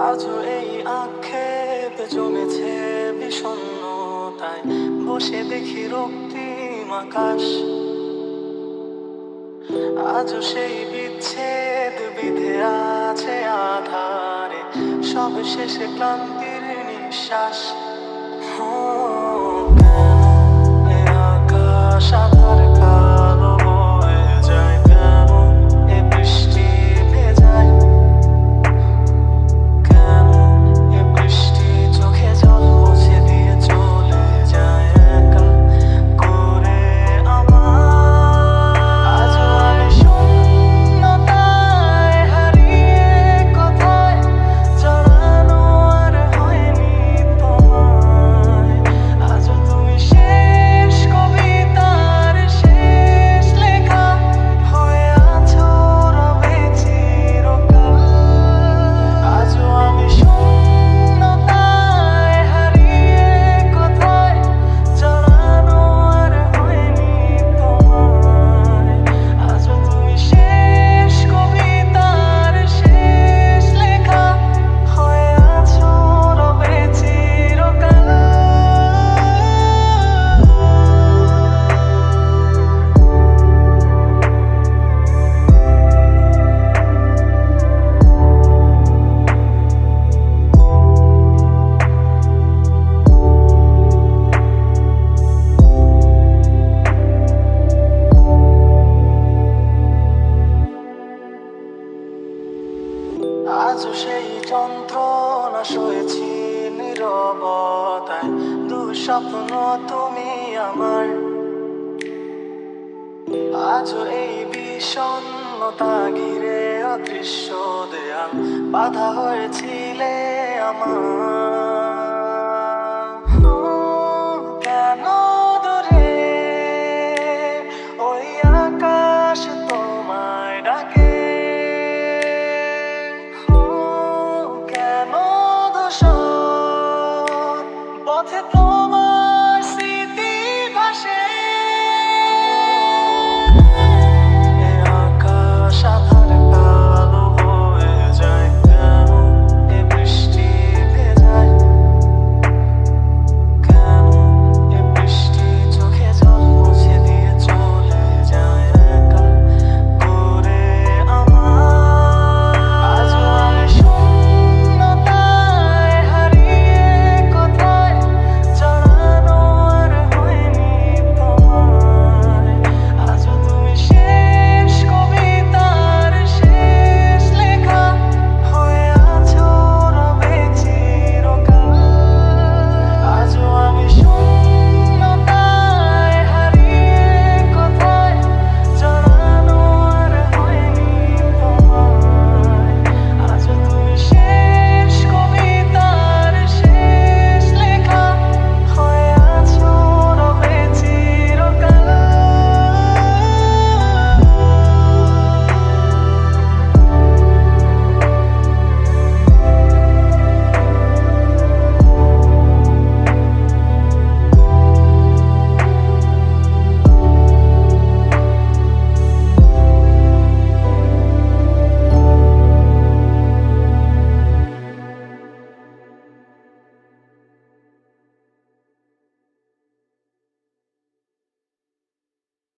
আজও এই আক্ষেপ জমেছে বিষণ্ণতায়, বসে দেখি রক্তিম আকাশ। আজও সেই বিচ্ছেদ বিধে আছে আধারে, সব শেষে ক্লান্তির নিঃশ্বাস। কেন এ আকাশ আধার কালো হয়ে যায়, কেন এ বৃষ্টি ভেজায়, কেন এ বৃষ্টি চোখে জল মুছে দিয়ে চলে যায় একা করে আমার। আজও আমি শূন্যতায় হারিয়ে কোথায়, জড়ানো আর হয়নি তোমায়। আজও তুমি শেষ কবিতার শেষ লেখা হয়ে আছো রবে চিরকাল। আজও আমি শূন্যতায় হারিয়ে কোথায়, জড়ানো আর হয়নি তোমায়। আজও তুমি শেষ কবিতার শেষ লেখা হয়ে আছো রবে চিরকাল। আজও সেই যন্ত্রণা সয়েছি নীরবতায়, দুঃস্বপ্ন তুমি আমার। আজও এই বিষণ্ণতা ঘিরে অদৃশ্য দেয়াল, বাধা হয়েছিলে আমার।